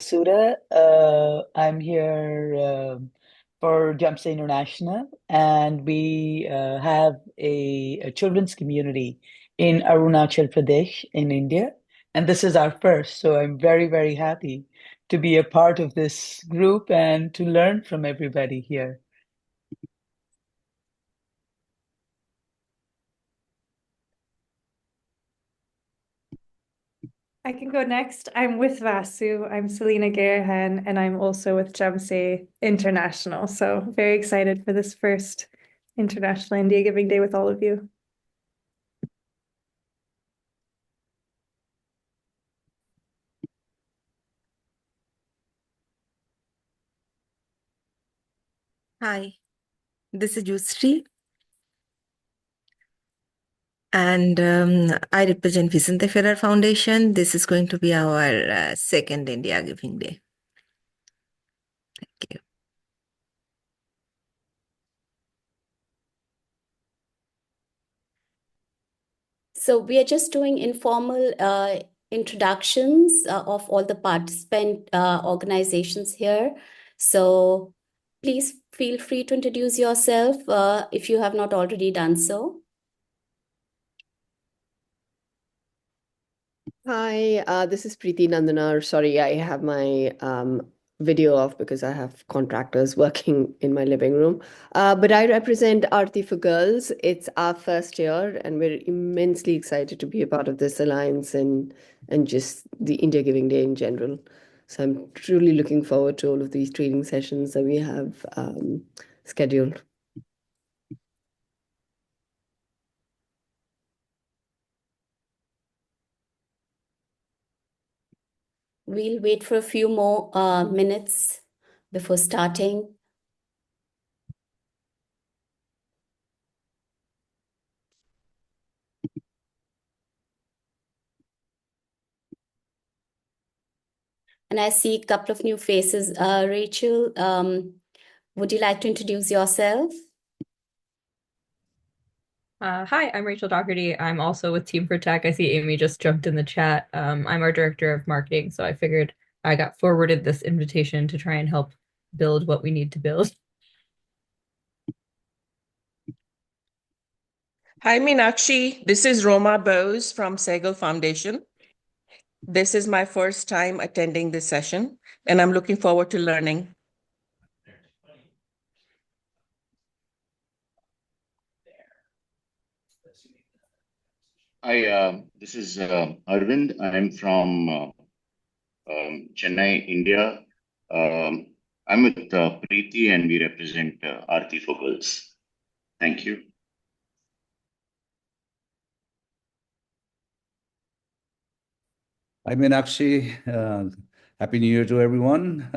Suda. I'm here for Jamsa International, and we have a children's community in Arunachal Pradesh in India. And this is our first, so I'm very, very happy to be a part of this group and to learn from everybody here. I can go next. I'm with Vasu. I'm Selena Garahan, and I'm also with Jamse International. So very excited for this first International India Giving Day with all of you. Hi, this is Yusri, and I represent Vicente Ferrer Foundation. This is going to be our second India Giving Day. Thank you. So we are just doing informal introductions of all the participant organizations here. So please feel free to introduce yourself if you have not already done so. Hi, this is Preeti Nandanar. Sorry, I have my video off because I have contractors working in my living room. But I represent Aarti for Girls. It's our first year, and we're immensely excited to be a part of this alliance and just the India Giving Day in general. So I'm truly looking forward to all of these training sessions that we have scheduled. We'll wait for a few more minutes before starting. And I see a couple of new faces. Rachel, would you like to introduce yourself? Hi, I'm Rachel Doherty. I'm also with Team for Tech. I see Amy just jumped in the chat. I'm our director of marketing, so I figured I got forwarded this invitation to try and help build what we need to build. Hi, Meenakshi. This is Roma Bose from Sehgal Foundation. This is my first time attending this session, and I'm looking forward to learning. Hi, this is Arvind. I'm from Chennai, India. I'm with Preeti, and we represent Aarti for Girls. Thank you. Hi, Meenakshi. Happy New Year to everyone.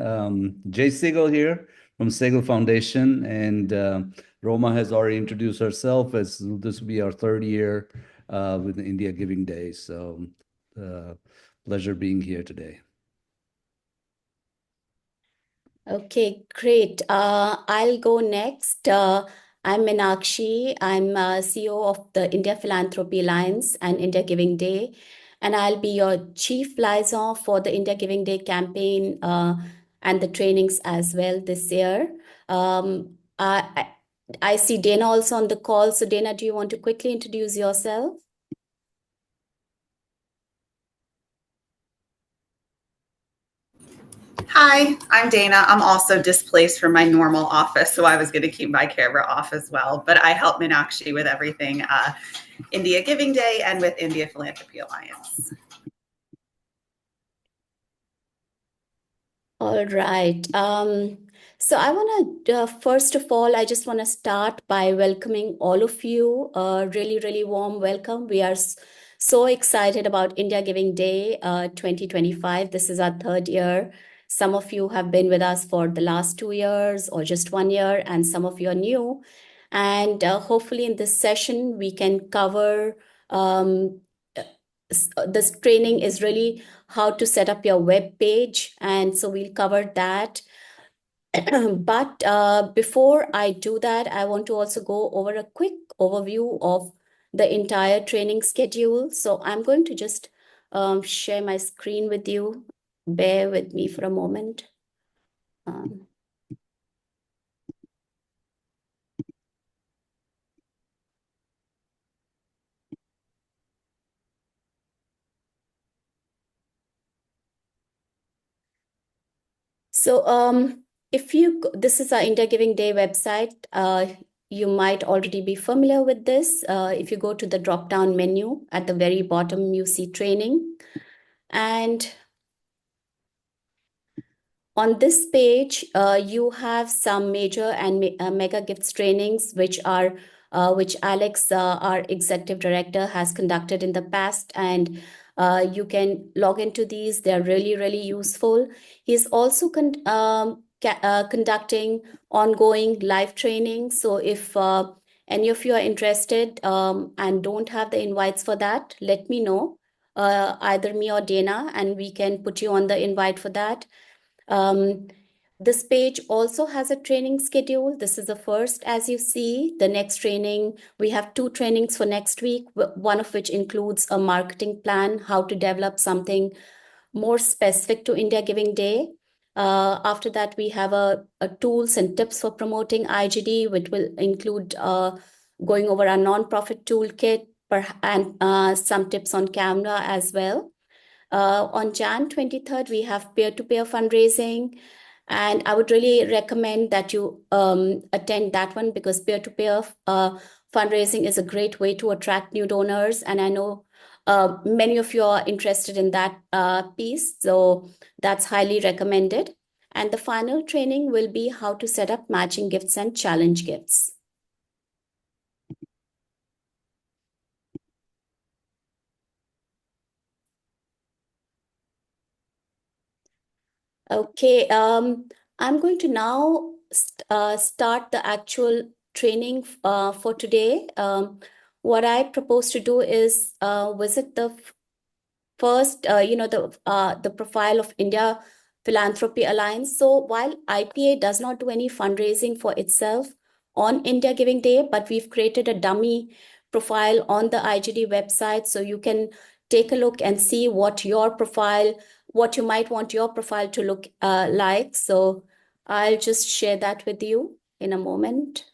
Jay Segal here from Segal Foundation, and Roma has already introduced herself as this will be our third year with the India Giving Day. So, pleasure being here today. Okay, great. I'll go next. I'm Meenakshi. I'm CEO of the India Philanthropy Alliance and India Giving Day. And I'll be your chief liaison for the India Giving Day campaign and the trainings as well this year. I see Dana also on the call. So Dana, do you want to quickly introduce yourself? Hi, I'm Dana. I'm also displaced from my normal office, so I was going to keep my camera off as well. But I help Meenakshi with everything India Giving Day and with India Philanthropy Alliance. All right. So I want to, first of all, I just want to start by welcoming all of you. Really, really warm welcome. We are so excited about India Giving Day 2025. This is our third year. Some of you have been with us for the last 2 years or just 1 year, and some of you are new. And hopefully in this session, we can cover this training is really how to set up your web page. And so we'll cover that. But before I do that, I want to also go over a quick overview of the entire training schedule. So I'm going to just share my screen with you. bear with me for a moment. So this is our India Giving Day website. You might already be familiar with this. If you go to the drop-down menu at the very bottom, you see training. And on this page, you have some major and mega gifts trainings, which Alex, our executive director, has conducted in the past. And you can log into these. They're really, really useful. He's also conducting ongoing live training. So if any of you are interested and don't have the invites for that, let me know, either me or Dana, and we can put you on the invite for that. This page also has a training schedule. This is the first, as you see. The next training, we have 2 trainings for next week, one of which includes a marketing plan, how to develop something more specific to India Giving Day. After that, we have a tools and tips for promoting IGD, which will include going over our nonprofit toolkit and some tips on camera as well. On Jan 23rd, we have peer-to-peer fundraising. And I would really recommend that you attend that one, because peer-to-peer fundraising is a great way to attract new donors. And I know many of you are interested in that piece. So that's highly recommended. And the final training will be how to set up matching gifts and challenge gifts. Okay, I'm going to now start the actual training for today. What I propose to do is visit the first, the profile of India Philanthropy Alliance. So while IPA does not do any fundraising for itself on India Giving Day, but we've created a dummy profile on the IGD website, so you can take a look and see what you might want your profile to look like. So I'll just share that with you in a moment.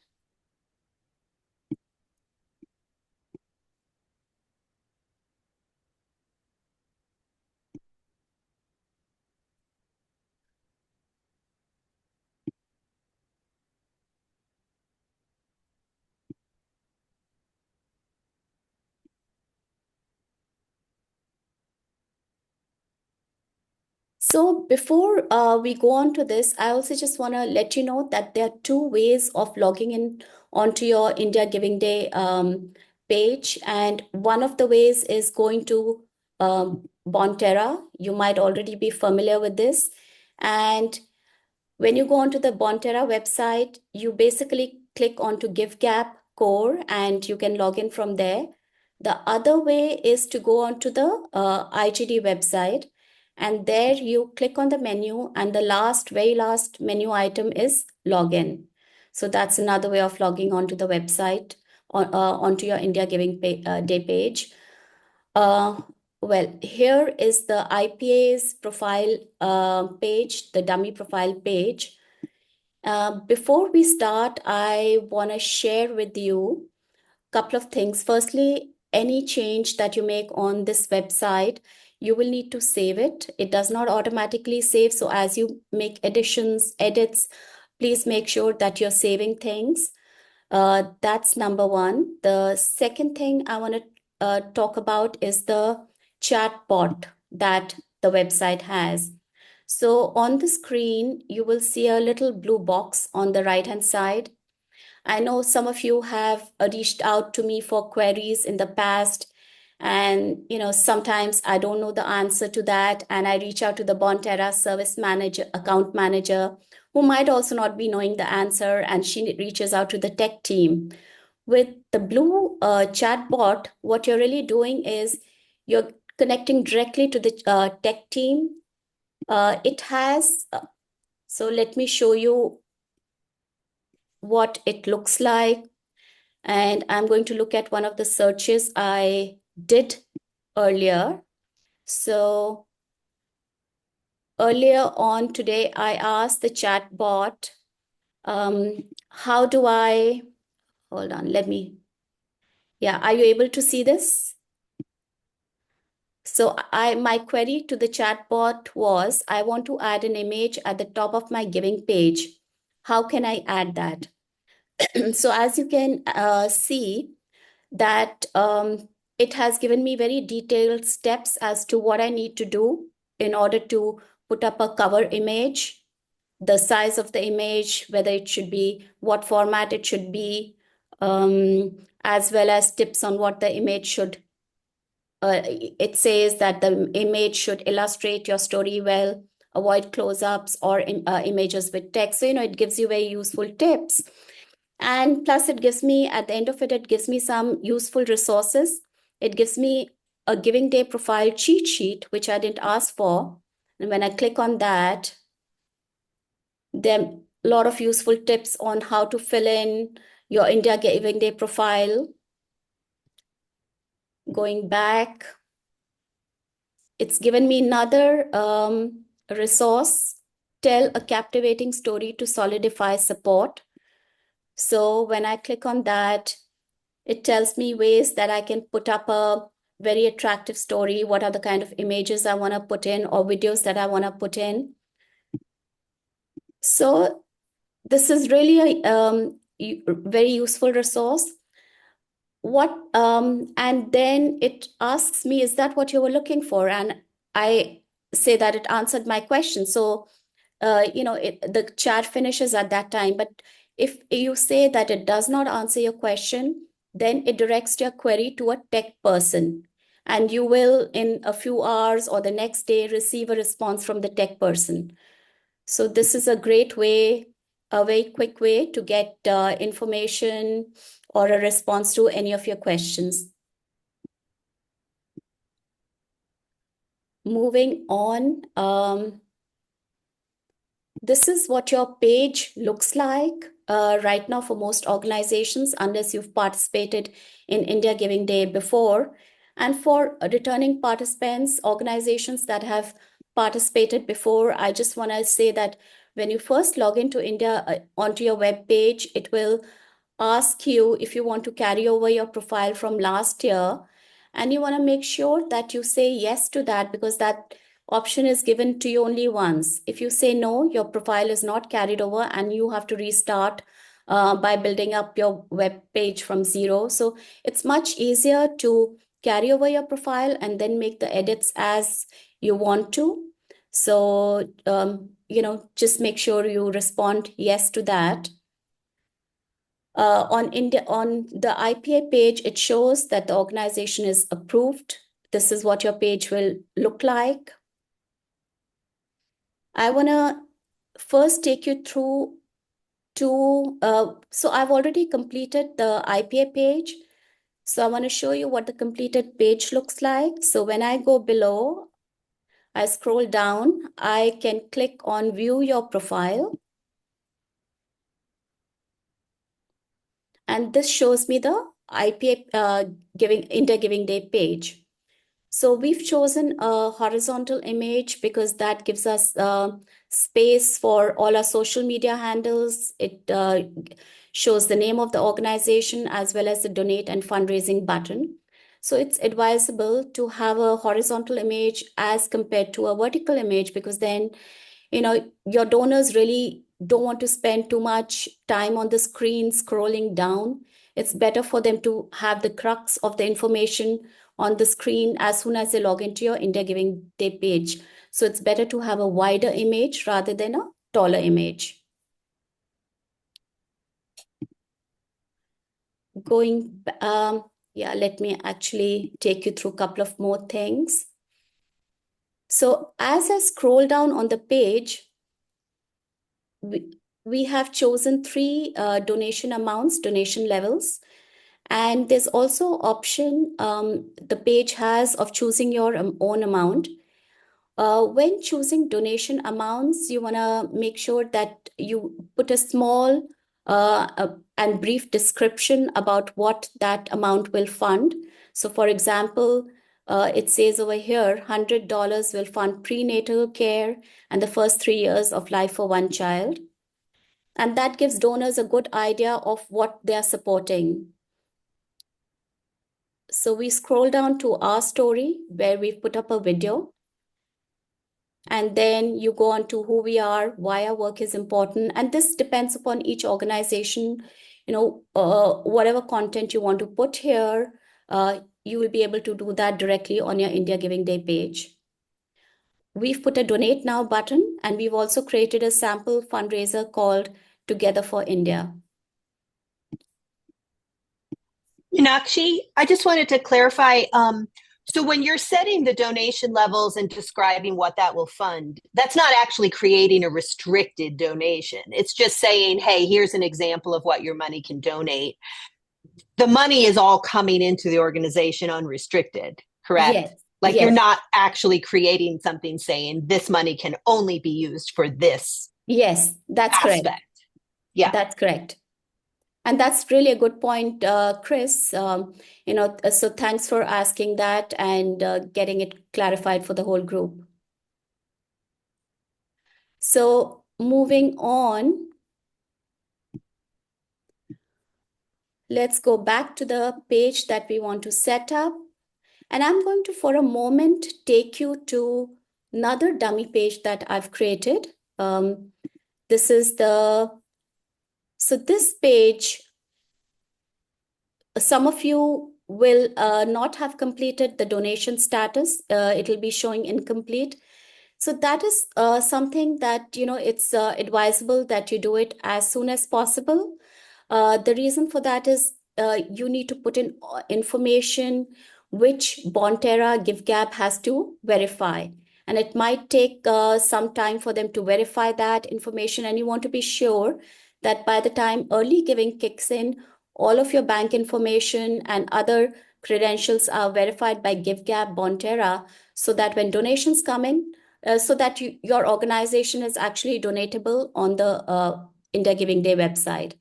So before we go on to this, I also just want to let you know that there are 2 ways of logging in onto your India Giving Day page. And one of the ways is going to Bonterra. You might already be familiar with this. And when you go onto the Bonterra website, you basically click onto GiveGap Core and you can log in from there. The other way is to go onto the IGD website. And there you click on the menu, and the very last menu item is login. So that's another way of logging onto the website, onto your India Giving Day page. Well, here is the IPA's profile page, the dummy profile page. Before we start, I want to share with you a couple of things. Firstly, any change that you make on this website, you will need to save it. It does not automatically save. So as you make edits, please make sure that you're saving things. That's number one. The second thing I want to talk about is the chat bot that the website has. So on the screen, you will see a little blue box on the right-hand side. I know some of you have reached out to me for queries in the past, and sometimes I don't know the answer to that, and I reach out to the Bonterra service manager, account manager, who might also not be knowing the answer, and she reaches out to the tech team. With the blue chat bot, what you're really doing is you're connecting directly to the tech team. It has, so let me show you what it looks like. And I'm going to look at one of the searches I did earlier. So earlier on today, I asked the chat bot, how do I, hold on, yeah, are you able to see this? So my query to the chatbot was, I want to add an image at the top of my giving page. How can I add that? So as you can see that it has given me very detailed steps as to what I need to do in order to put up a cover image, the size of the image, whether it should be, what format it should be, as well as tips on what the image should it says that the image should illustrate your story well, avoid close-ups or images with text. So, it gives you very useful tips. And plus it gives me, at the end of it, it gives me some useful resources. It gives me a Giving Day profile cheat sheet, which I didn't ask for. And when I click on that, there are a lot of useful tips on how to fill in your India Giving Day profile. Going back, it's given me another resource, tell a captivating story to solidify support. So when I click on that, it tells me ways that I can put up a very attractive story, what are the kind of images I want to put in or videos that I want to put in. So this is really a very useful resource. And then it asks me, is that what you were looking for? And I say that it answered my question. So, the chat finishes at that time. But if you say that it does not answer your question, then it directs your query to a tech person. And you will, in a few hours or the next day, receive a response from the tech person. So this is a great way, a very quick way to get information or a response to any of your questions. Moving on, this is what your page looks like right now for most organizations, unless you've participated in India Giving Day before. And for returning participants, organizations that have participated before, I just want to say that when you first log into India onto your web page, it will ask you if you want to carry over your profile from last year. And you want to make sure that you say yes to that, because that option is given to you only once. If you say no, your profile is not carried over and you have to restart by building up your web page from zero. So it's much easier to carry over your profile and then make the edits as you want to. So, just make sure you respond yes to that. On the IPA page, it shows that the organization is approved. This is what your page will look like. I want to first take you through so I've already completed the IPA page. So I want to show you what the completed page looks like. So when I go below, I scroll down, I can click on view your profile. And this shows me the IPA India Giving Day page. So we've chosen a horizontal image because that gives us space for all our social media handles. It shows the name of the organization as well as the donate and fundraising button. So it's advisable to have a horizontal image as compared to a vertical image, because then, your donors really don't want to spend too much time on the screen scrolling down. It's better for them to have the crux of the information on the screen as soon as they log into your India Giving Day page. So it's better to have a wider image rather than a taller image. Let me actually take you through a couple of more things. So as I scroll down on the page, we have chosen three donation amounts, donation levels. And there's also option the page has of choosing your own amount. When choosing donation amounts, you want to make sure that you put a small and brief description about what that amount will fund. So for example, It says over here, $100 will fund prenatal care and the first 3 years of life for one child. And that gives donors a good idea of what they are supporting. So we scroll down to our story where we've put up a video. And then you go on to who we are, why our work is important. And this depends upon each organization. Whatever content you want to put here, you will be able to do that directly on your India Giving Day page. We've put a Donate Now button, and we've also created a sample fundraiser called Together for India. Meenakshi, I just wanted to clarify. So when you're setting the donation levels and describing what that will fund, that's not actually creating a restricted donation. It's just saying, hey, here's an example of what your money can donate. The money is all coming into the organization unrestricted, correct? Yes. Like yes. You're not actually creating something saying this money can only be used for this Yes, that's aspect. correct. Yeah. That's correct. And that's really a good point, Chris. So thanks for asking that and getting it clarified for the whole group. So moving on, let's go back to the page that we want to set up. And I'm going to, for a moment, take you to another dummy page that I've created. So this page, some of you will not have completed the donation status. It'll be showing incomplete. So that is something that, it's advisable that you do it as soon as possible. The reason for that is you need to put in information which Bonterra GiveGap has to verify. And it might take some time for them to verify that information. And you want to be sure that by the time early giving kicks in, all of your bank information and other credentials are verified by GiveGap Bonterra, so that when donations come in, so that your organization is actually donatable on the India Giving Day website.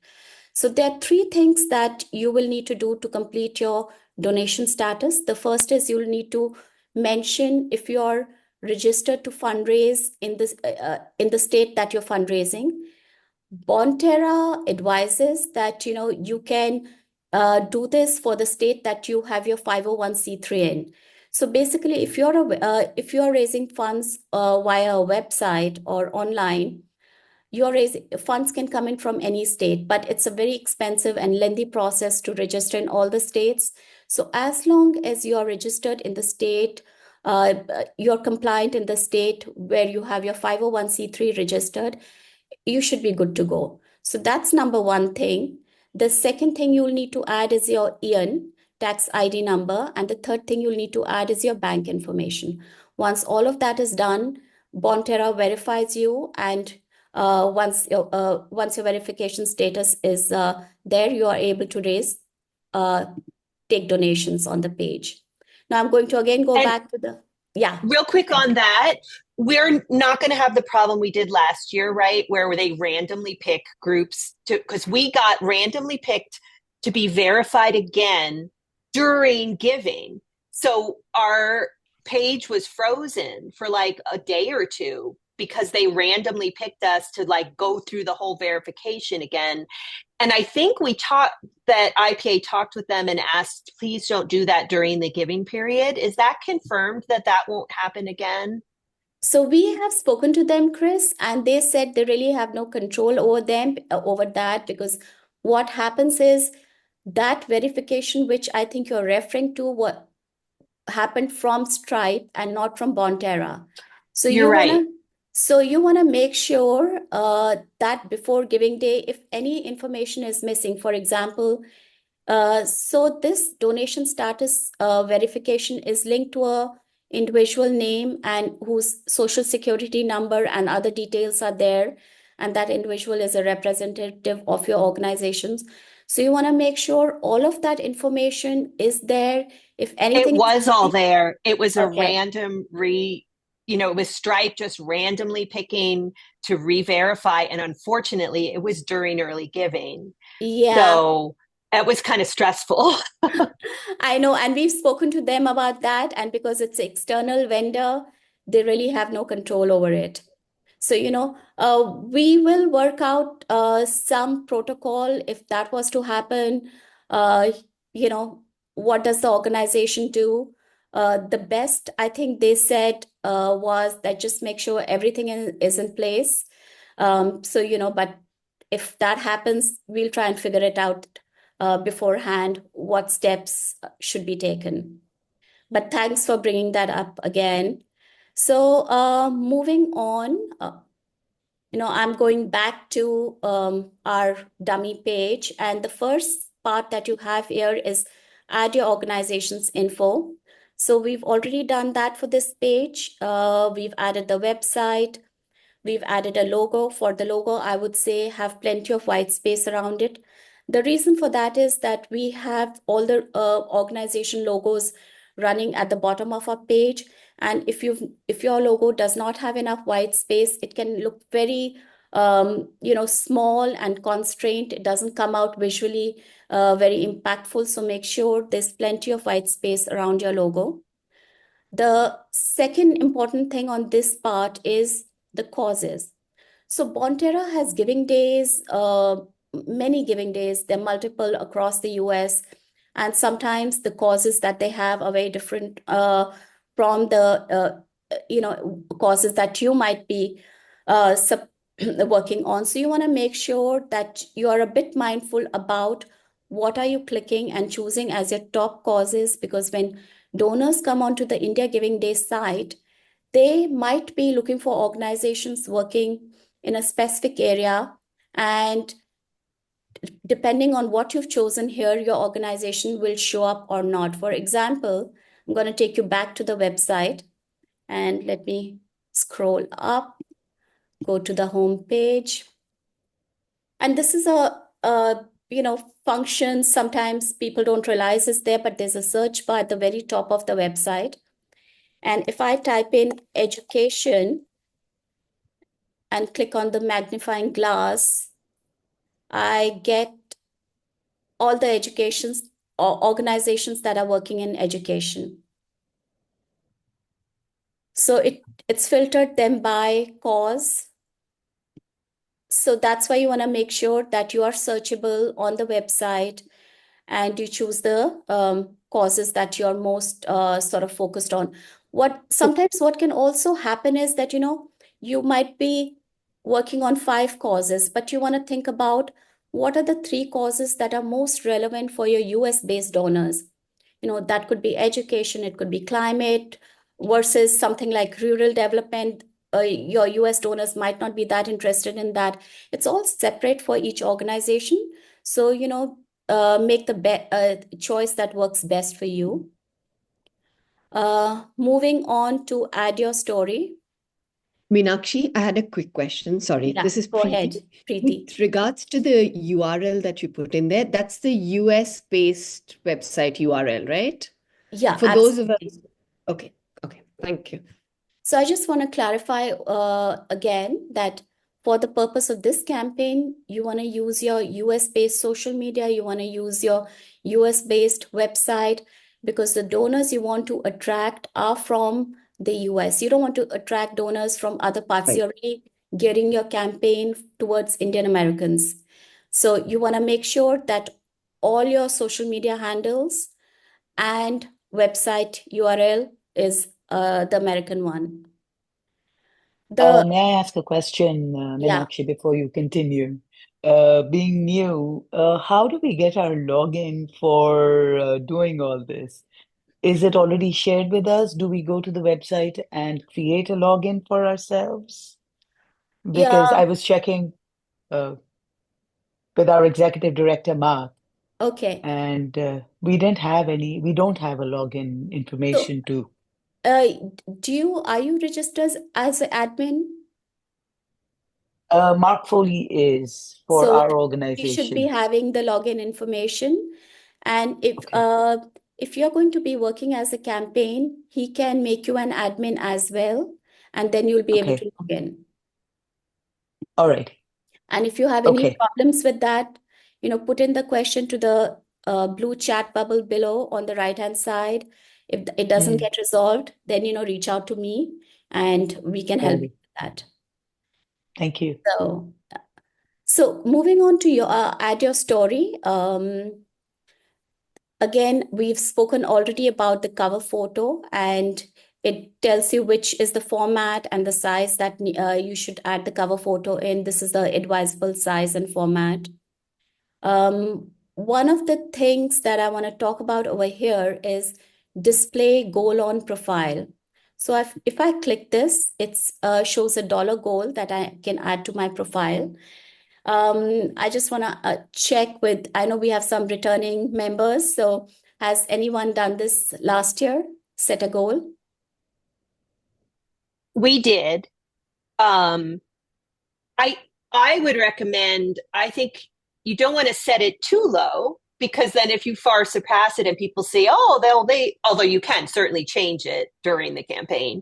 So there are 3 things that you will need to do to complete your donation status. The first is you'll need to mention if you're registered to fundraise in the state that you're fundraising. Bonterra advises that you can do this for the state that you have your 501c3 in. So basically, if you're raising funds via a website or online, funds can come in from any state, but it's a very expensive and lengthy process to register in all the states. So as long as you're registered in the state, you're compliant in the state where you have your 501c3 registered, you should be good to go. So that's number 1 thing. The second thing you'll need to add is your IAN, tax ID number. And the third thing you'll need to add is your bank information. Once all of that is done, Bonterra verifies you, and once your verification status is there, you are able to take donations on the page. Now I'm going to again go back to the, Real quick on that, we're not going to have the problem we did last year, right? Where they randomly pick groups because we got randomly picked to be verified again during giving. So our page was frozen for like a day or two because they randomly picked us to like go through the whole verification again. And I think that IPA talked with them and asked, please don't do that during the giving period. Is that confirmed that won't happen again? So we have spoken to them, Chris, and they said they really have no control over that, because what happens is that verification, which I think you're referring to, what happened from Stripe and not from Bonterra. So you're right. So you want to make sure that before giving day, if any information is missing, for example, so this donation status verification is linked to a individual name and whose social security number and other details are there. And that individual is a representative of your organizations. So you want to make sure all of that information is there. If anything, it was all there. It was a Okay. random it was Stripe just randomly picking to re-verify. And unfortunately, it was during early giving. Yeah. So It was kind of stressful. I know, and we've spoken to them about that, and because it's an external vendor, they really have no control over it. So, we will work out some protocol if that was to happen. Uh, what does the organization do? The best, I think they said, was that just make sure everything is in place. But if that happens, we'll try and figure it out beforehand, what steps should be taken. But thanks for bringing that up again. So, moving on, I'm going back to our dummy page, and the first part that you have here is add your organization's info. So we've already done that for this page. We've added the website. We've added a logo. For the logo, I would say have plenty of white space around it. The reason for that is that we have all the organization logos running at the bottom of our page. And if your logo does not have enough white space, it can look very small and constrained. It doesn't come out visually very impactful. So make sure there's plenty of white space around your logo. The second important thing on this part is the causes. So Bonterra has giving days, many giving days. They're multiple across the US. And sometimes the causes that they have are very different from the causes that you might be working on. So you want to make sure that you are a bit mindful about what are you clicking and choosing as your top causes, because when donors come onto the India Giving Day site, they might be looking for organizations working in a specific area, and depending on what you've chosen here, your organization will show up or not. For example, I'm going to take you back to the website, and let me scroll up, go to the home page. And this is a function. Sometimes people don't realize it's there, but there's a search bar at the very top of the website. And if I type in education and click on the magnifying glass, I get all the educations or organizations that are working in education. So it's filtered them by cause. So that's why you want to make sure that you are searchable on the website and you choose the causes that you're most sort of focused on. Sometimes what can also happen is that, you might be working on 5 causes, but you want to think about what are the 3 causes that are most relevant for your US-based donors. That could be education, it could be climate, versus something like rural development. Your US donors might not be that interested in that. It's all separate for each organization. So, make the choice that works best for you. Moving on to add your story. Meenakshi, I had a quick question. Sorry, Yeah, this is go Preeti. ahead, Preeti. With regards to the URL that you put in there, that's the US-based website URL, right? Yeah, For those of us. absolutely. Okay, thank you. So I just want to clarify again that for the purpose of this campaign, you want to use your US-based social media, you want to use your US-based website, because the donors you want to attract are from the US. You don't want to attract donors from other parts. Right. You're really gearing your campaign towards Indian Americans. So you want to make sure that all your social media handles and website URL is the American one. May I ask a question, Yeah. Meenakshi, before you continue? Being new, how do we get our login for doing all this? Is it already shared with us? Do we go to the website and create a login for ourselves? Because Yeah. I was checking with our executive director, Mark, Okay. and we don't have a login So, information to. are you registered as an admin? Mark Foley is for So our you should be organization. having the login information. And Okay. if you're going to be working as a campaign, he can make you an admin as well, and then you'll be able Okay. to log in. All right. And if you have any Okay. problems with that, put in the question to the blue chat bubble below on the right-hand side. If it doesn't get resolved, then, reach out to me and we can help you with that. Thank you. So moving on to add your story. Again, we've spoken already about the cover photo, and it tells you which is the format and the size that you should add the cover photo in. This is the advisable size and format. One of the things that I want to talk about over here is display goal on profile. So if I click this, it shows a dollar goal that I can add to my profile. I just want to check with, I know we have some returning members. So has anyone done this last year? Set a goal? We did. I would recommend, I think you don't want to set it too low, because then if you far surpass it and people say, oh, although you can certainly change it during the campaign,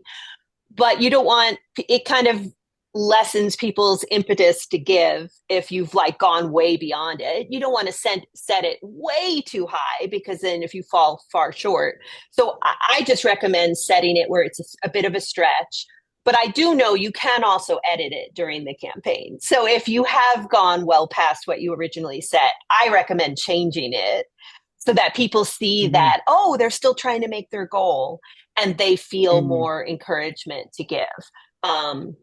but you don't want, it kind of lessens people's impetus to give if you've gone way beyond it. You don't want to set it way too high, because then if you fall far short. So I just recommend setting it where it's a bit of a stretch. But I do know you can also edit it during the campaign. So if you have gone well past what you originally set, I recommend changing it so that people see that, they're still trying to make their goal, and they feel more encouragement to give. And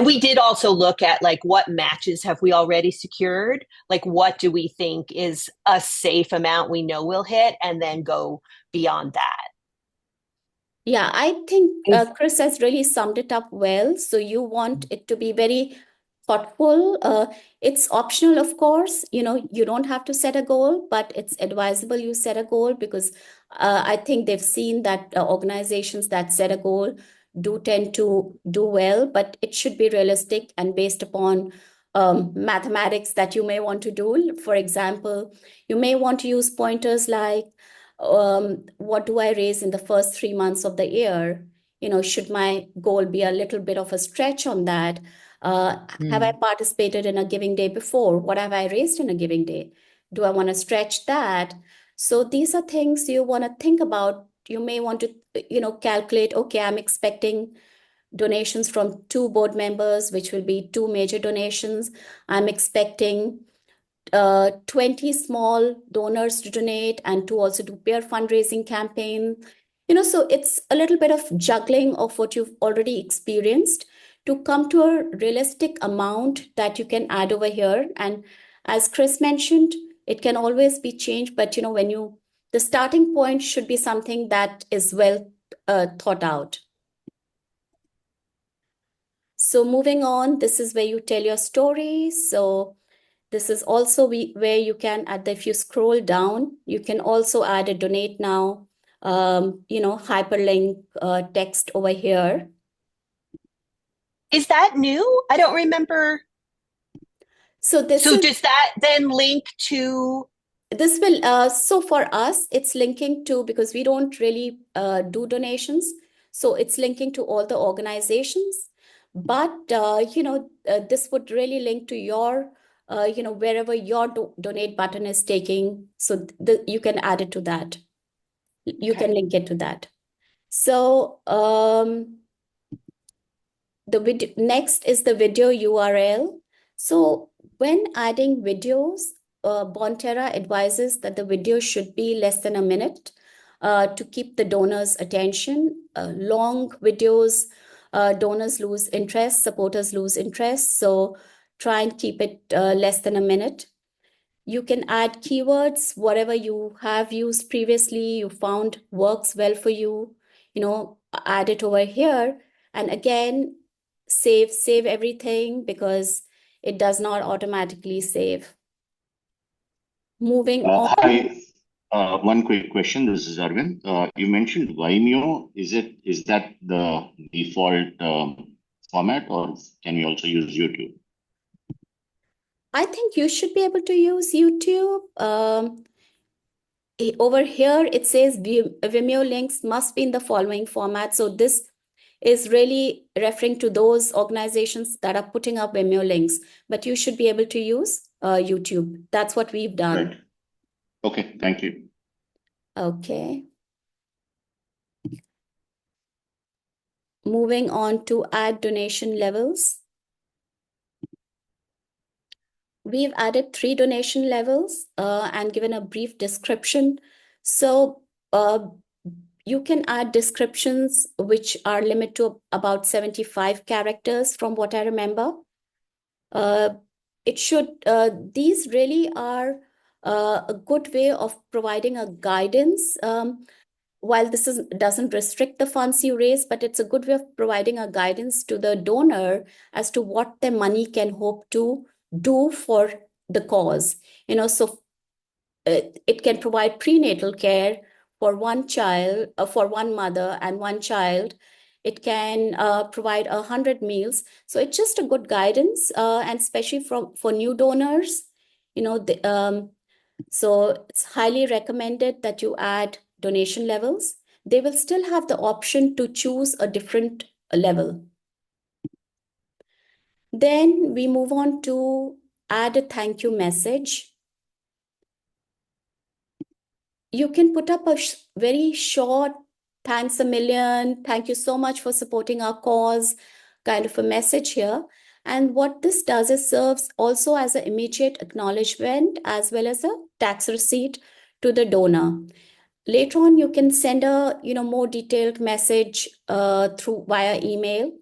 we did also look at what matches have we already secured? What do we think is a safe amount we know we'll hit, and then go beyond that. Yeah, I think Chris has really summed it up well. So you want it to be very thoughtful. It's optional, of course. You don't have to set a goal, but it's advisable you set a goal, because I think they've seen that organizations that set a goal do tend to do well, but it should be realistic and based upon mathematics that you may want to do. For example, you may want to use pointers like, what do I raise in the first 3 months of the year? Should my goal be a little bit of a stretch on that? Have I participated in a giving day before? What have I raised in a giving day? Do I want to stretch that? So these are things you want to think about. You may want to, calculate, okay, I'm expecting donations from 2 board members, which will be 2 major donations. I'm expecting 20 small donors to donate, and to also do peer fundraising campaign. So it's a little bit of juggling of what you've already experienced to come to a realistic amount that you can add over here. And as Chris mentioned, it can always be changed, but the starting point should be something that is well thought out. So moving on, this is where you tell your story. So this is also where you can add, if you scroll down, you can also add a donate now, hyperlink text over here. Is that new? I don't remember. So does that then link to? This will, so for us, it's linking to, because we don't really do donations. So it's linking to all the organizations. But, this would really link to your, wherever your donate button is taking. So you can add it to that. You can link it to that. So the video next is the video URL. So when adding videos, Bonterra advises that the video should be less than a minute to keep the donors' attention. Long videos, donors lose interest, supporters lose interest. So try and keep it less than a minute. You can add keywords, whatever you have used previously, you found works well for you, add it over here. And again, save everything, because it does not automatically save. Moving on. Hi, one quick question. This is Arvind. You mentioned Vimeo. Is that the default format, or can we also use YouTube? I think you should be able to use YouTube. Over here, it says Vimeo links must be in the following format. So this is really referring to those organizations that are putting up Vimeo links, but you should be able to use YouTube. That's what we've done. Right. Okay, thank you. Okay. Moving on to add donation levels. We've added 3 donation levels and given a brief description. So you can add descriptions which are limited to about 75 characters from what I remember. These really are a good way of providing a guidance. While this doesn't restrict the funds you raise, but it's a good way of providing a guidance to the donor as to what their money can hope to do for the cause. So it can provide prenatal care for one child, for one mother and one child. It can provide 100 meals. So it's just a good guidance, and especially for new donors. So it's highly recommended that you add donation levels. They will still have the option to choose a different level. Then we move on to add a thank you message. You can put up a very short, thanks a million, thank you so much for supporting our cause, kind of a message here. And what this does is serves also as an immediate acknowledgement as well as a tax receipt to the donor. Later on, you can send a more detailed message through via email,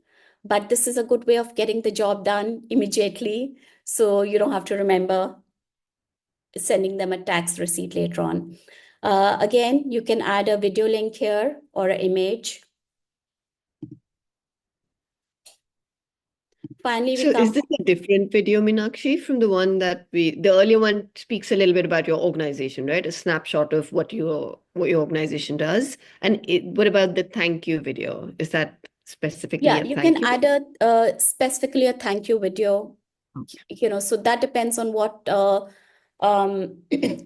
but this is a good way of getting the job done immediately, so you don't have to remember sending them a tax receipt later on. Again, you can add a video link here or an image. Finally, So is this a different video, Meenakshi, from the one that the earlier one speaks a little bit about your organization, right? A snapshot of what your organization does. And what about the thank you video? Is that specifically Yeah, a you thank can you? add specifically a thank you video. So that depends on what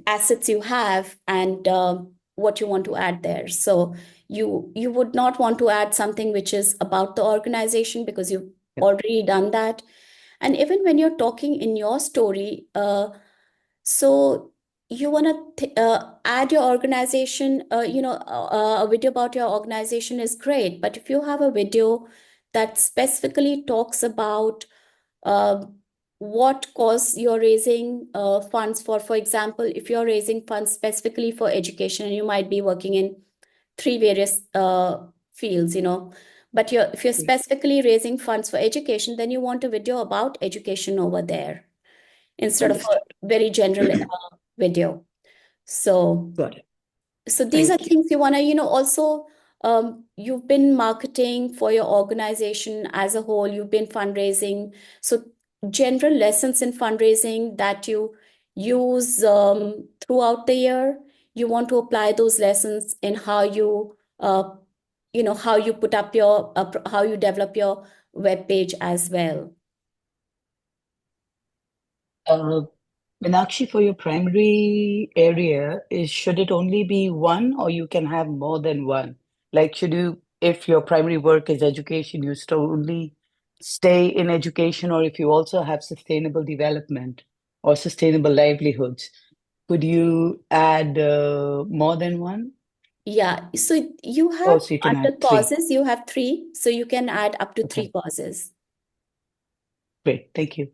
assets you have and what you want to add there. So you would not want to add something which is about the organization because you've already done that. And even when you're talking in your story, so you want to add your organization, a video about your organization is great. But if you have a video that specifically talks about what cause you're raising funds for example, if you're raising funds specifically for education, and you might be working in 3 various fields, but if you're specifically raising funds for education, then you want a video about education over there instead of a very general video. So, Got it. So these are Thank you. things you want to, also, you've been marketing for your organization as a whole, you've been fundraising. So general lessons in fundraising that you use throughout the year, you want to apply those lessons in how you, how you put up your, how you develop your web page as well. Meenakshi, for your primary area, should it only be one or you can have more than one? Like, if your primary work is education, you still only stay in education, or if you also have sustainable development or sustainable livelihoods, could you add more than one? Yeah, so you Oh, have so you can under add 3. causes, you have 3, so you can add up to 3 Okay, causes. great. Thank you.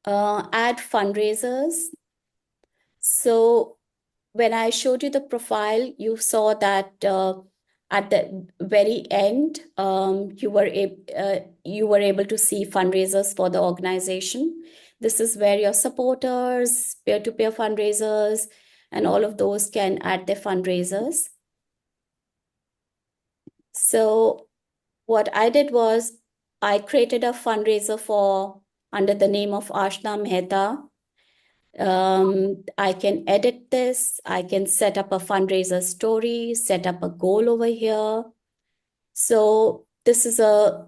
Add fundraisers. So when I showed you the profile, you saw that at the very end, you were able to see fundraisers for the organization. This is where your supporters, peer-to-peer fundraisers, and all of those can add their fundraisers. So what I did was I created a fundraiser under the name of Ashna Mehta. I can edit this. I can set up a fundraiser story, set up a goal over here. So this is a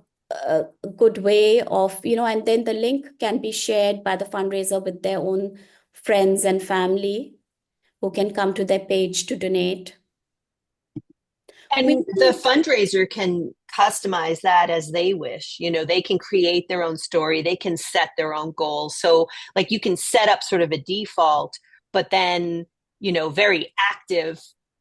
good way of, and then the link can be shared by the fundraiser with their own friends and family who can come to their page to donate. And the fundraiser can customize that as they wish. They can create their own story, they can set their own goals. So, like, you can set up sort of a default, but then, very active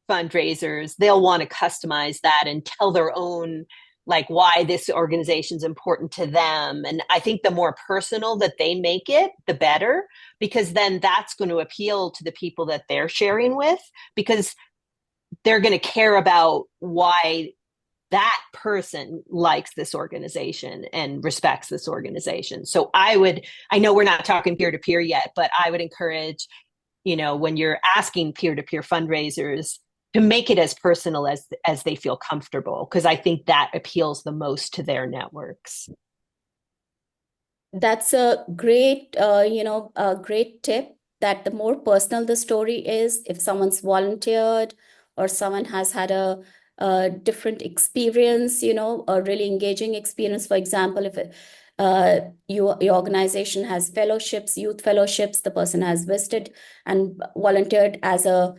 fundraisers, they'll want to customize that and tell their own, like, why this organization is important to them. And I think the more personal that they make it, the better, because then that's going to appeal to the people that they're sharing with, because they're going to care about why that person likes this organization and respects this organization. So I know we're not talking peer to peer yet, but I would encourage, when you're asking peer to peer fundraisers, to make it as personal as they feel comfortable, because I think that appeals the most to their networks. That's a great, a great tip, that the more personal the story is, if someone's volunteered or someone has had a different experience, a really engaging experience. For example, if your organization has fellowships, youth fellowships, the person has visited and volunteered as a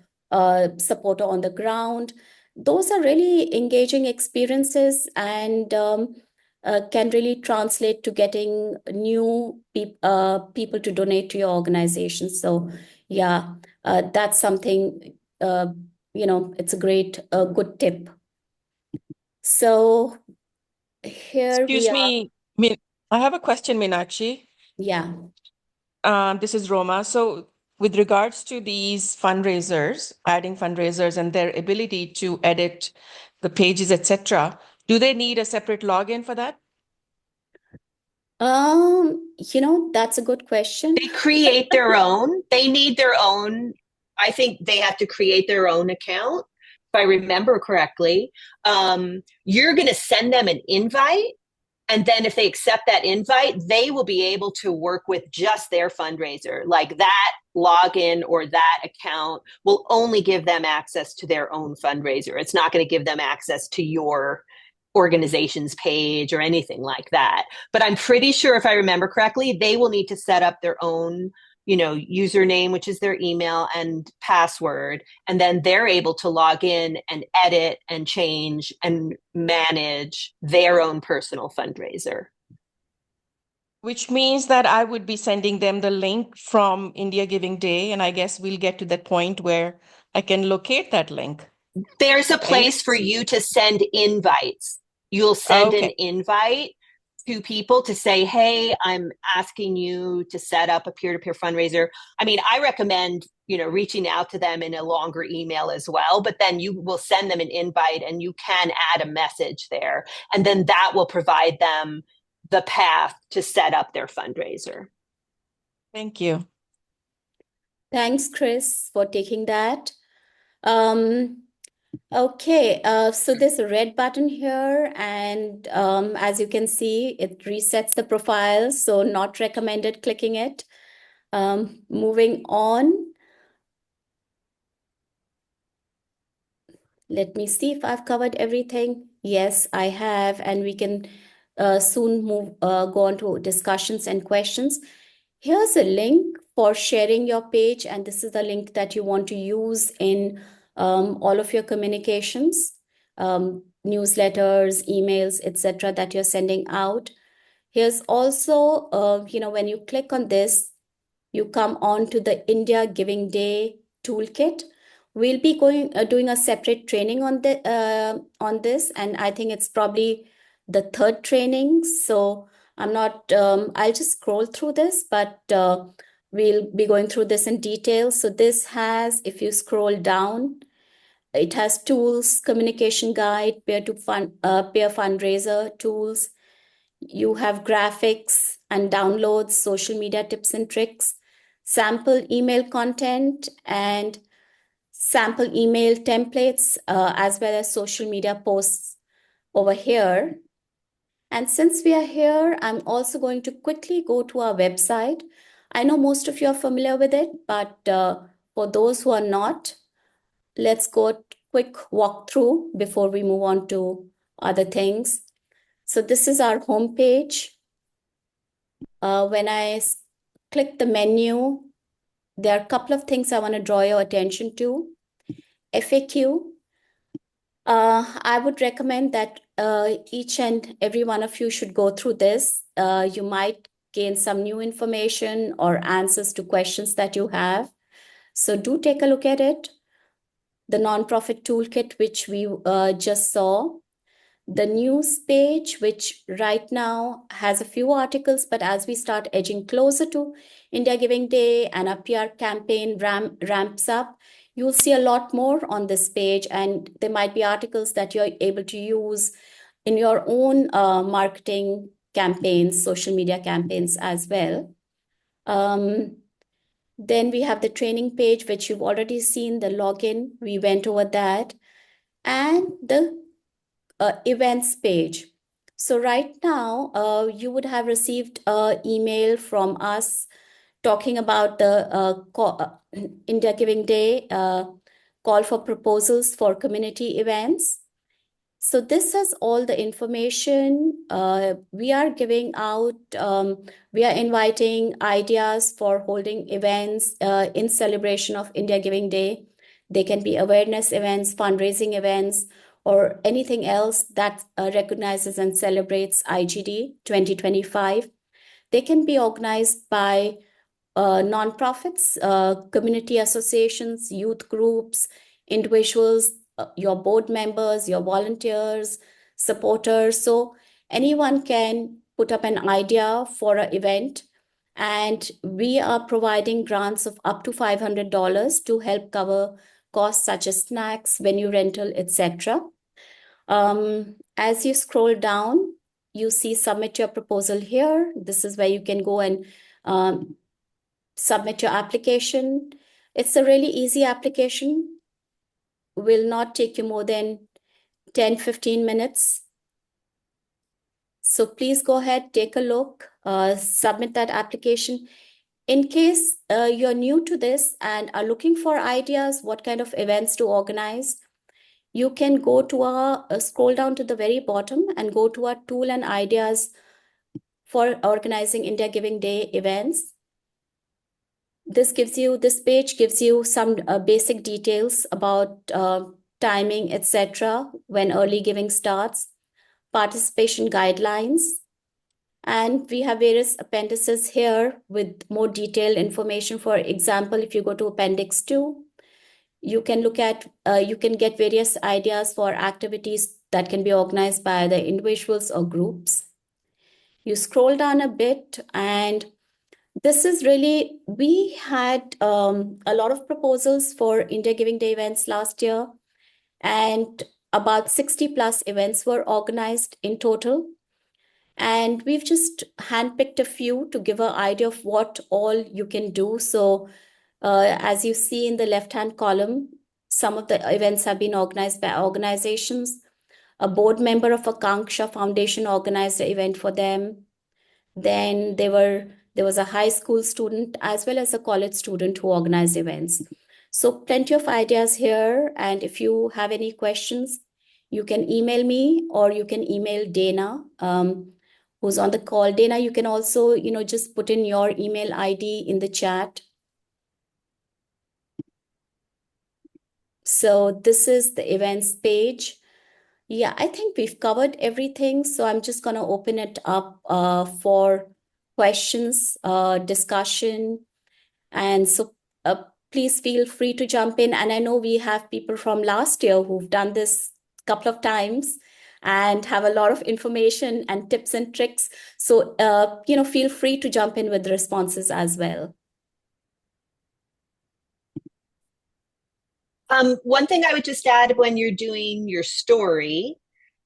supporter on the ground. Those are really engaging experiences, and can really translate to getting new people to donate to your organization. So yeah, that's something, it's a good tip. So here we Excuse are. me, I have a question, Meenakshi. Yeah. This is Roma. So with regards to these fundraisers, adding fundraisers and their ability to edit the pages, etc., do they need a separate login for that? That's a good question. They create their own. They need their own. I think they have to create their own account, if I remember correctly. You're going to send them an invite, and then if they accept that invite, they will be able to work with just their fundraiser. Like, that login or that account will only give them access to their own fundraiser. It's not going to give them access to your organization's page or anything like that. But I'm pretty sure, if I remember correctly, they will need to set up their own, username, which is their email, and password. And then they're able to log in and edit and change and manage their own personal fundraiser. Which means that I would be sending them the link from India Giving Day, and I guess we'll get to that point where I can locate that link. There's a place for you to send invites. You'll send an invite to people to say, hey, I'm asking you to set up a peer-to-peer fundraiser. I mean, I recommend, reaching out to them in a longer email as well, but then you will send them an invite and you can add a message there. And then that will provide them the path to set up their fundraiser. Thank you. Thanks, Chris, for taking that. Okay, so there's a red button here, and as you can see, it resets the profile, so not recommended clicking it. Moving on. Let me see if I've covered everything. Yes, I have, and we can soon go on to discussions and questions. Here's a link for sharing your page, and this is the link that you want to use in all of your communications, newsletters, emails, etc., that you're sending out. Here's also, when you click on this, you come on to the India Giving Day toolkit. We'll be doing a separate training on this, and I think it's probably the third training. So I'm not. I'll just scroll through this, but we'll be going through this in detail. So this has, if you scroll down, it has tools, communication guide, peer fundraiser tools. You have graphics and downloads, social media tips and tricks, sample email content, and sample email templates, as well as social media posts over here. And since we are here, I'm also going to quickly go to our website. I know most of you are familiar with it, but for those who are not, let's go a quick walkthrough before we move on to other things. So this is our homepage. When I click the menu, there are a couple of things I want to draw your attention to. FAQ. I would recommend that each and every one of you should go through this. You might gain some new information or answers to questions that you have. So do take a look at it. The nonprofit toolkit, which we just saw, the news page, which right now has a few articles, but as we start edging closer to India Giving Day and our PR campaign ramps up, you'll see a lot more on this page, and there might be articles that you're able to use in your own marketing campaigns, social media campaigns as well. Then we have the training page, which you've already seen, the login. We went over that. And the events page. So right now, you would have received an email from us talking about the India Giving Day call for proposals for community events. So this has all the information. We are giving out, we are inviting ideas for holding events in celebration of India Giving Day. They can be awareness events, fundraising events, or anything else that recognizes and celebrates IGD 2025. They can be organized by nonprofits, community associations, youth groups, individuals, your board members, your volunteers, supporters. So anyone can put up an idea for an event, and we are providing grants of up to $500 to help cover costs such as snacks, venue rental, etc. As you scroll down, you see submit your proposal here. This is where you can go and submit your application. It's a really easy application. Will not take you more than 10-15 minutes. So please go ahead, take a look, submit that application. In case you're new to this and are looking for ideas, what kind of events to organize, you can go to our, scroll down to the very bottom and go to our tool and ideas for organizing India Giving Day events. This page gives you some basic details about timing, etc., when early giving starts, participation guidelines, and we have various appendices here with more detailed information. For example, if you go to Appendix 2, you can look at, you can get various ideas for activities that can be organized by either individuals or groups. You scroll down a bit, and this is really, we had a lot of proposals for India Giving Day events last year, and about 60 plus events were organized in total. And we've just handpicked a few to give an idea of what all you can do. So as you see in the left-hand column, some of the events have been organized by organizations. A board member of Akanksha Foundation organized an event for them. Then there was a high school student as well as a college student who organized events. So plenty of ideas here. And if you have any questions, you can email me or you can email Dana, who's on the call. Dana, you can also, just put in your email ID in the chat. So this is the events page. Yeah, I think we've covered everything. So I'm just going to open it up for questions, discussion. And so please feel free to jump in. And I know we have people from last year who've done this a couple of times and have a lot of information and tips and tricks. So, feel free to jump in with responses as well. One thing I would just add when you're doing your story,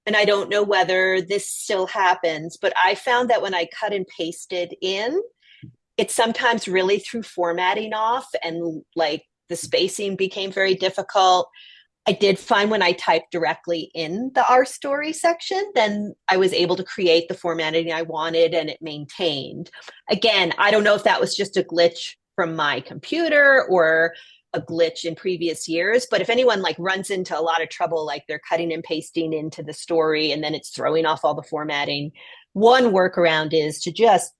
and I don't know whether this still happens, but I found that when I cut and pasted in, it sometimes really threw formatting off and like the spacing became very difficult. I did find when I typed directly in the Our Story section, then I was able to create the formatting I wanted and it maintained. Again, I don't know if that was just a glitch from my computer or a glitch in previous years, but if anyone like runs into a lot of trouble, like they're cutting and pasting into the story and then it's throwing off all the formatting, one workaround is to just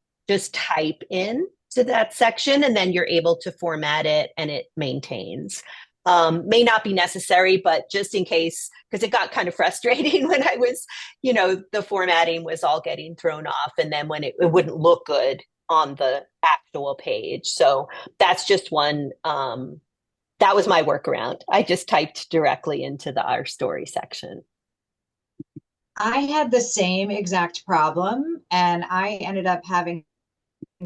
type in to that section and then you're able to format it and it maintains. May not be necessary, but just in case, because it got kind of frustrating when I was, the formatting was all getting thrown off, and then when it wouldn't look good on the actual page. So that's just one. That was my workaround. I just typed directly into our story section. I had the same exact problem, and I ended up having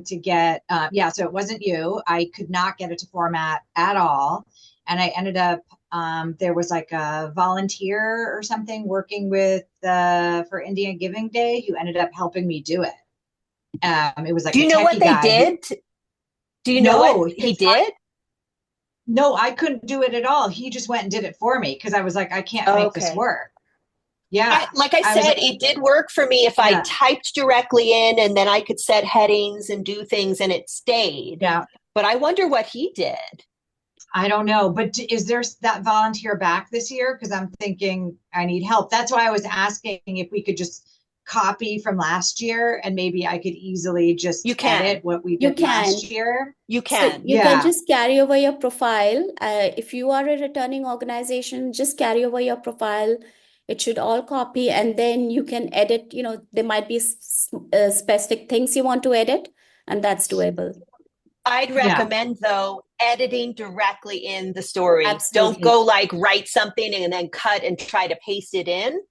to get, so it wasn't you. I could not get it to format at all. And I ended up, there was like a volunteer or something working with for India Giving Day who ended up helping me do it. It was like Do you know what they did? Do you know what he did? No, I couldn't do it at all. He just went and did it for me because I was like, I can't make this work. Yeah. Like I said, it did work for me if I typed directly in and then I could set headings and do things and it stayed. Yeah. But I wonder what he did. I don't know. But is there that volunteer back this year? Because I'm thinking I need help. That's why I was asking if we could just copy from last year and maybe I could easily just edit what we did last year. You can. So you can just carry over your profile. If you are a returning organization, just carry over your profile. It should all copy, and then you can edit. There might be specific things you want to edit, and that's doable. I'd recommend, though, editing directly in the story. Absolutely. Don't go write something and then cut and try to paste it in.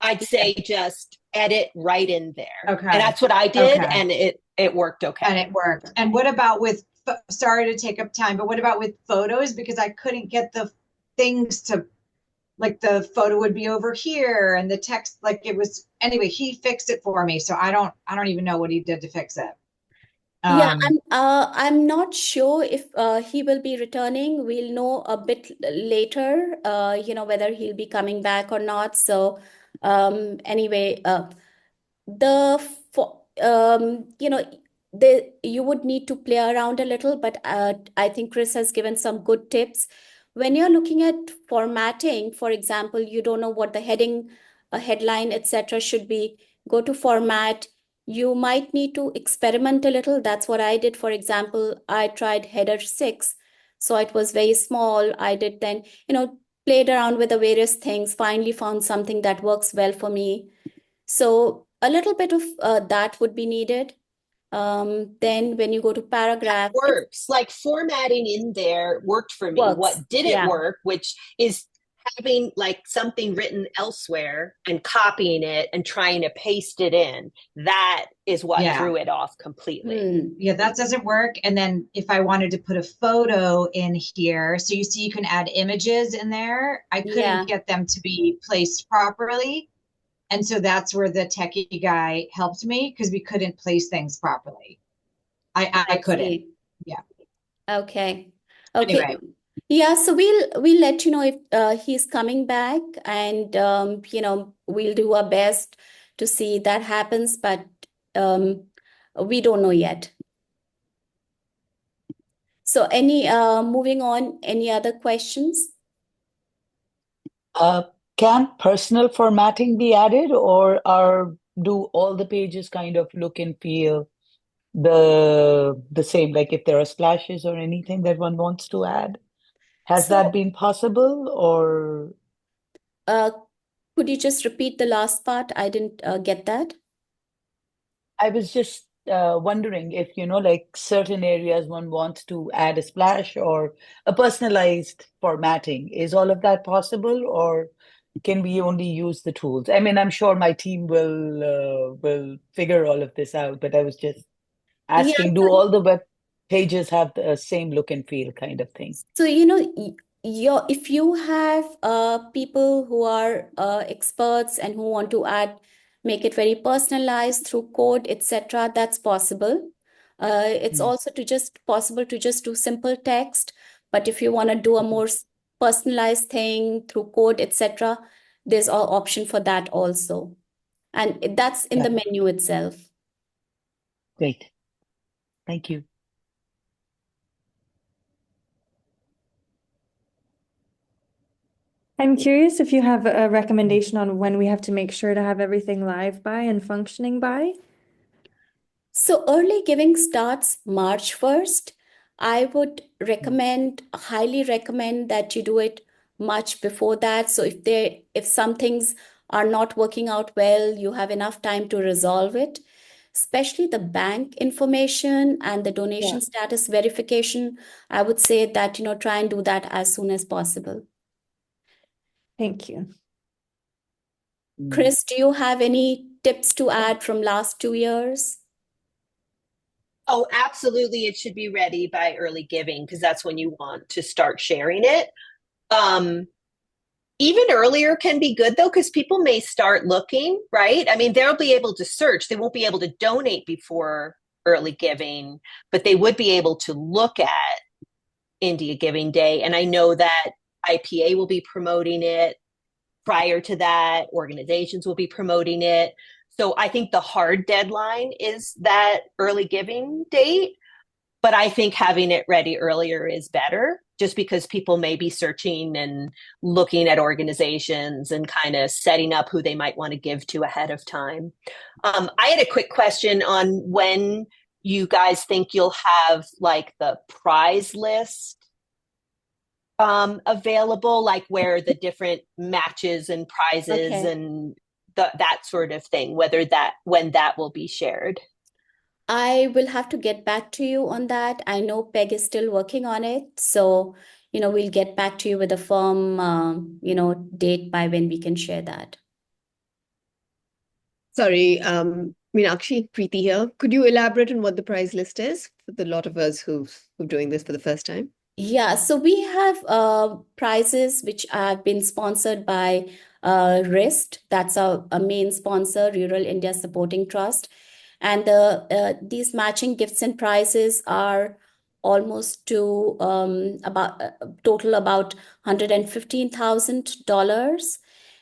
I'd say just edit right in there. Okay. And that's what I did, and it worked okay. And it worked. And what about sorry to take up time, but what about with photos? Because I couldn't get the things to, like the photo would be over here and the text, anyway, he fixed it for me. So I don't even know what he did to fix it. I'm not sure if he will be returning. We'll know a bit later, whether he'll be coming back or not. So anyway, you would need to play around a little, but I think Chris has given some good tips. When you're looking at formatting, for example, you don't know what the heading, headline, etc. should be, go to format. You might need to experiment a little. That's what I did. For example, I tried header 6. So it was very small. I did then, played around with the various things, finally found something that works well for me. So a little bit of that would be needed. Then when you go to paragraph, that works. Like formatting in there worked for me. Works. What didn't work, which is having something written elsewhere and copying it and trying to paste it in. That is what threw it off completely. Yeah, that doesn't work. And then if I wanted to put a photo in here, so you see you can add images in there. I couldn't get them to be placed properly. And so that's where the techie guy helped me because we couldn't place things properly. I couldn't. Yeah. Okay. Anyway. Yeah, so we'll let you know if he's coming back, and we'll do our best to see that happens, but we don't know yet. So moving on, any other questions? Can personal formatting be added, or do all the pages kind of look and feel the same? Like if there are splashes or anything that one wants to add, has that been possible, or? Could you just repeat the last part? I didn't get that. I was just wondering if, like certain areas one wants to add a splash or a personalized formatting. Is all of that possible, or can we only use the tools? I mean, I'm sure my team will figure all of this out, but I was just asking, do all the web pages have the same look and feel kind of thing? So, if you have people who are experts and who want to make it very personalized through code, etc., that's possible. It's also possible to just do simple text, but if you want to do a more personalized thing through code, etc., there's an option for that also. And that's in the menu itself. Great. Thank you. I'm curious if you have a recommendation on when we have to make sure to have everything live by and functioning by. So early giving starts March 1st. I would highly recommend that you do it much before that. So if some things are not working out well, you have enough time to resolve it, especially the bank information and the donation status verification. I would say that, try and do that as soon as possible. Thank you. Chris, do you have any tips to add from last 2 years? Oh, absolutely. It should be ready by early giving because that's when you want to start sharing it. Even earlier can be good though, because people may start looking, right? I mean, they'll be able to search. They won't be able to donate before early giving, but they would be able to look at India Giving Day. And I know that IPA will be promoting it. Prior to that, organizations will be promoting it. So I think the hard deadline is that early giving date. But I think having it ready earlier is better just because people may be searching and looking at organizations and kind of setting up who they might want to give to ahead of time. I had a quick question on when you guys think you'll have like the prize list available, like where the different matches and prizes Okay. and that sort of thing, when that will be shared. I will have to get back to you on that. I know Peg is still working on it. So, we'll get back to you with a firm, date by when we can share that. Sorry, Meenakshi, Preeti here. Could you elaborate on what the prize list is for the lot of us who are doing this for the first time? Yeah, so we have prizes which have been sponsored by RIST. That's a main sponsor, Rural India Supporting Trust. And these matching gifts and prizes are almost to about total about $115,000.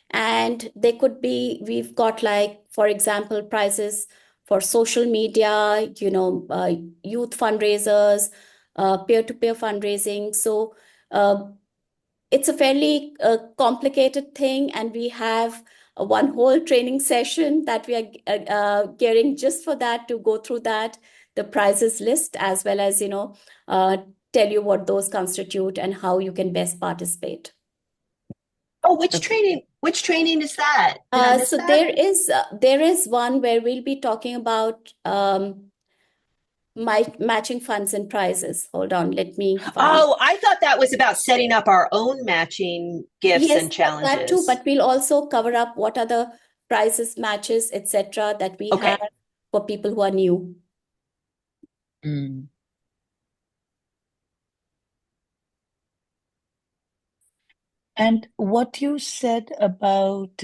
And they could be, we've got like, for example, prizes for social media, youth fundraisers, peer-to-peer fundraising. So it's a fairly complicated thing, and we have one whole training session that we are gearing just for that, to go through that, the prizes list, as well as, tell you what those constitute and how you can best participate. Oh, which training is that? Did I miss So that? there is one where we'll be talking about matching funds and prizes. Hold on, let me find. Oh, I thought that was about setting up our own matching gifts Yes, and challenges. that too, but we'll also cover up what are the prizes, matches, etc., that we Okay. have for people who are new. Mm. And what you said about,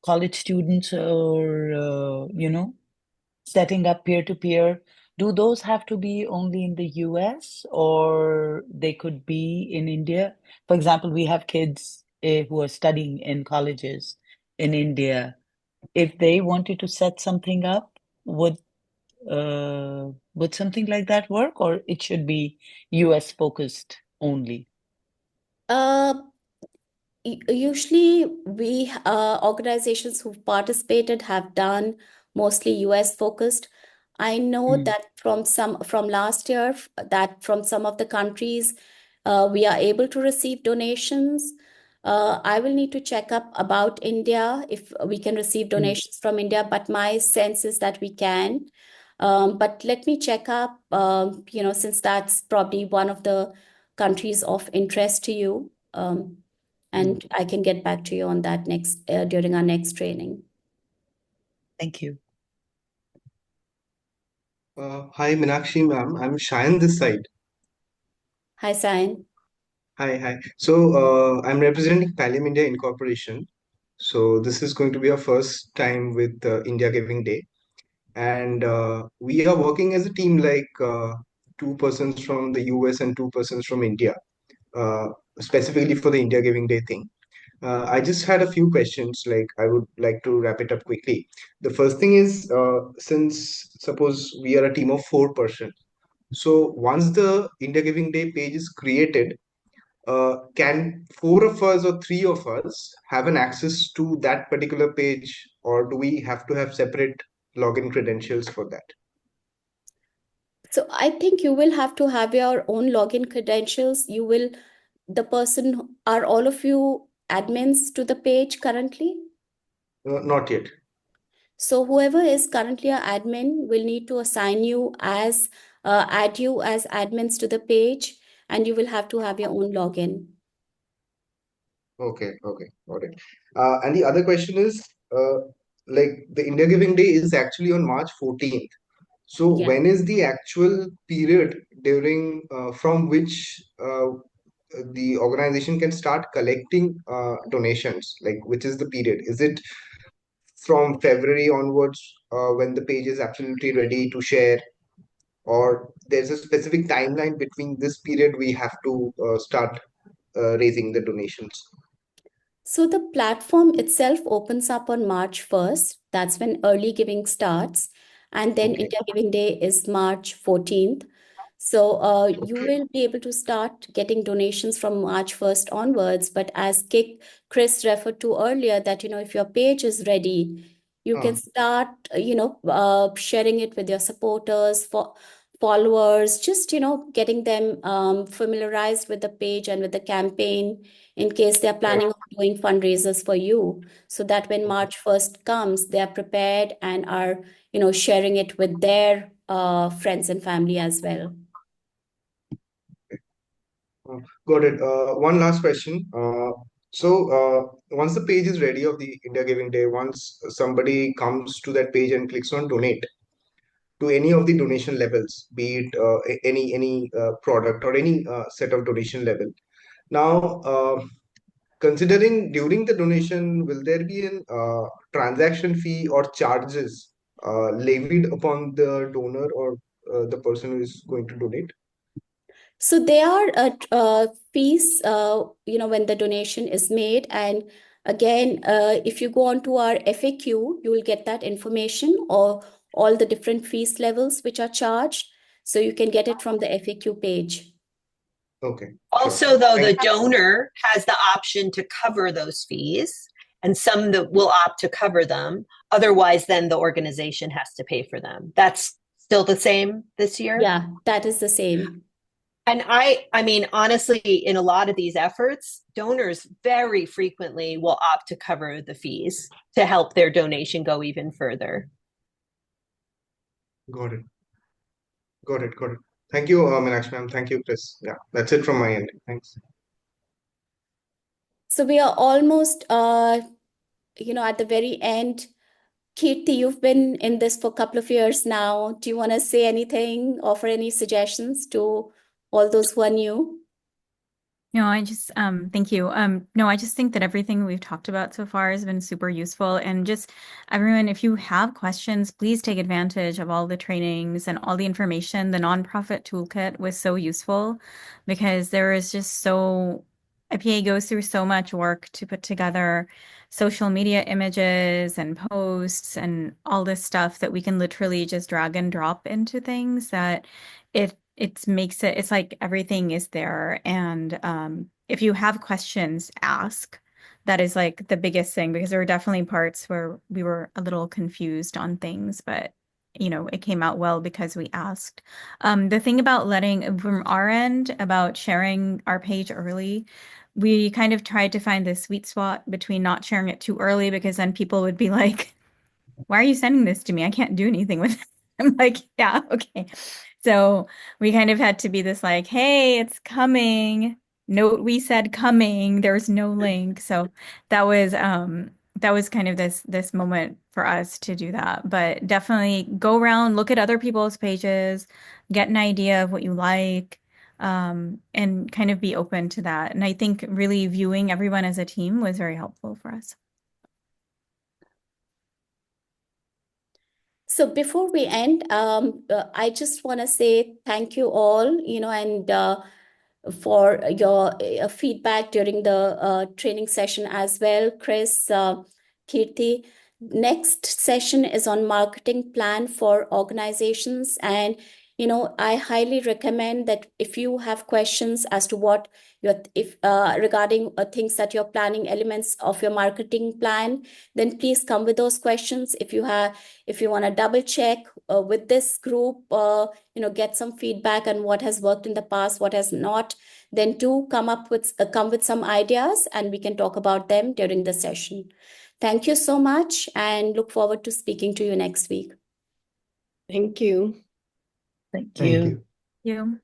college students or, setting up peer-to-peer, do those have to be only in the US or they could be in India? For example, we have kids who are studying in colleges in India. If they wanted to set something up, would something like that work, or it should be US focused only? Uh, Usually, we organizations who've participated have done mostly US focused. I know that from last year, that from some of the countries, we are able to receive donations. I will need to check up about India if we can receive donations from India, but my sense is that we can. But let me check up, since that's probably one of the countries of interest to you. And I can get back to you on that during our next training. Thank you. Hi, Meenakshi ma'am. I'm Shayan this side. Hi, Sayan. Hi. So I'm representing Pallium India Incorporation. So this is going to be our first time with India Giving Day, and we are working as a team, like two persons from the US and two persons from India, uh, specifically for the India Giving Day thing. I just had a few questions. Like I would like to wrap it up quickly. The first thing is, since suppose we are a team of 4 person. So once the India Giving Day page is created, can 4 of us or 3 of us have an access to that particular page, or do we have to have separate login credentials for that? So I think you will have to have your own login credentials. Are all of you admins to the page currently? Not yet. So whoever is currently an admin will need to add you as admins to the page, and you will have to have your own login. Okay, got it. And the other question is, like the India Giving Day is actually on March 14th. So Yeah. when is the actual period during from which the organization can start collecting donations? Like, which is the period? Is it from February onwards when the page is absolutely ready to share, or there's a specific timeline between this period we have to start raising the donations? So the platform itself opens up on March 1st. That's when early giving starts. And then Okay. India Giving Day is March 14th. So you will be able to start getting donations from March 1st onwards. But as Chris referred to earlier, that, if your page is ready, you can start, sharing it with your supporters, followers, just, getting them familiarized with the page and with the campaign in case they're planning on doing fundraisers for you, so that when March 1st comes, they're prepared and are, sharing it with their friends and family as well. Got it. One last question. Once the page is ready of the India Giving Day, once somebody comes to that page and clicks on donate to any of the donation levels, be it any product or any set of donation level. Now, considering during the donation, will there be an transaction fee or charges levied upon the donor or the person who is going to donate? So there are fees, when the donation is made. And again, if you go on to our FAQ, you will get that information, or all the different fees levels which are charged. So you can get it from the FAQ page. Okay. Also, though, the donor has the option to cover those fees, and some that will opt to cover them. Otherwise, then the organization has to pay for them. That's still the same this year? Yeah, that is the same. And I mean, honestly, in a lot of these efforts, donors very frequently will opt to cover the fees to help their donation go even further. Got it. Got it. Thank you, Meenakshi ma'am. Thank you, Chris. Yeah, that's it from my end. Thanks. So we are almost, at the very end. Kirti, you've been in this for a couple of years now. Do you want to say anything, offer any suggestions to all those who are new? No, I just thank you. No, I just think that everything we've talked about so far has been super useful. And just everyone, if you have questions, please take advantage of all the trainings and all the information. The nonprofit toolkit was so useful because there is just IPA goes through so much work to put together social media images and posts and all this stuff that we can literally just drag and drop into things that it's like everything is there. And if you have questions, ask. That is like the biggest thing, because there were definitely parts where we were a little confused on things, but it came out well because we asked. The thing about from our end, about sharing our page early, we kind of tried to find this sweet spot between not sharing it too early, because then people would be like, why are you sending this to me? I can't do anything with it. I'm like, yeah, okay. So we kind of had to be this like, hey, it's coming. Note we said coming. There's no link. So that was kind of this moment for us to do that. But definitely go around, look at other people's pages, get an idea of what you like, and kind of be open to that. And I think really viewing everyone as a team was very helpful for us. So before we end, I just want to say thank you all, and for your feedback during the training session as well, Chris, Kirti. Next session is on marketing plan for organizations. And I highly recommend that if you have questions as to what regarding things that you're planning, elements of your marketing plan, then please come with those questions. If you want to double check with this group, get some feedback on what has worked in the past, what has not, then do come with some ideas, and we can talk about them during the session. Thank you so much, and look forward to speaking to you next week. Thank you. Thank Thank you. you. You.